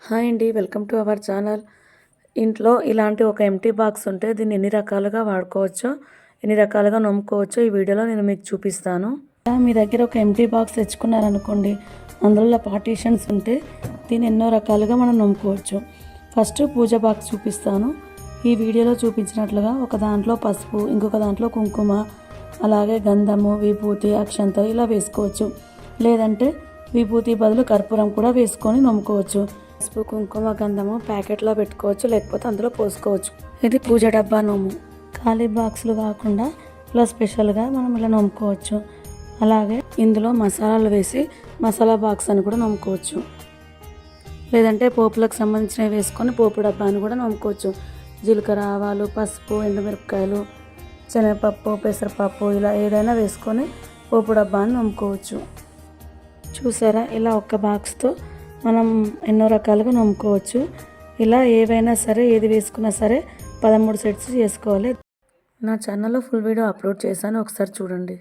Hi అండి, welcome to our channel. ఇంట్లో ఇలాంటి ఒక ఎంటీ బాక్స్ ఉంటే దీన్ని ఎన్ని రకాలుగా వాడుకోవచ్చో, ఎన్ని రకాలుగా నమ్ముకోవచ్చో ఈ వీడియోలో నేను మీకు చూపిస్తాను. మీ దగ్గర ఒక ఎంటీ బాక్స్ తెచ్చుకున్నారనుకోండి, అందులో పార్టీషన్స్ ఉంటే దీన్ని ఎన్నో రకాలుగా మనం నమ్ముకోవచ్చు. ఫస్ట్ పూజ బాక్స్ చూపిస్తాను. ఈ వీడియోలో చూపించినట్లుగా ఒక దాంట్లో పసుపు, ఇంకొక దాంట్లో కుంకుమ, అలాగే గంధము, విభూతి, అక్షంత ఇలా వేసుకోవచ్చు. లేదంటే విభూతి బదులు కర్పూరం కూడా వేసుకొని నమ్ముకోవచ్చు. పసుపు, కుంకుమ, గంధము ప్యాకెట్లో పెట్టుకోవచ్చు, లేకపోతే అందులో పోసుకోవచ్చు. ఇది పూజ డబ్బా నోము. ఖాళీ బాక్సులు కాకుండా ఇలా స్పెషల్గా మనం ఇలా నమ్ముకోవచ్చు. అలాగే ఇందులో మసాలాలు వేసి మసాలా బాక్స్ అని కూడా నమ్ముకోవచ్చు. లేదంటే పోపులకు సంబంధించినవి వేసుకొని పోపు డబ్బా అని కూడా నమ్ముకోవచ్చు. జీలకర్ర, ఆవాలు, పసుపు, ఎండుమిరపకాయలు, శనగపప్పు, పెసరపప్పు ఇలా ఏదైనా వేసుకొని పోపు డబ్బా అని నమ్ముకోవచ్చు. చూసారా, ఇలా ఒక్క బాక్స్తో మనం ఎన్నో రకాలుగా నమ్ముకోవచ్చు. ఇలా ఏవైనా సరే, ఏది వేసుకున్నా సరే 13 సెట్స్ చేసుకోవాలి. నా ఛానల్లో ఫుల్ వీడియో అప్లోడ్ చేశాను, ఒకసారి చూడండి.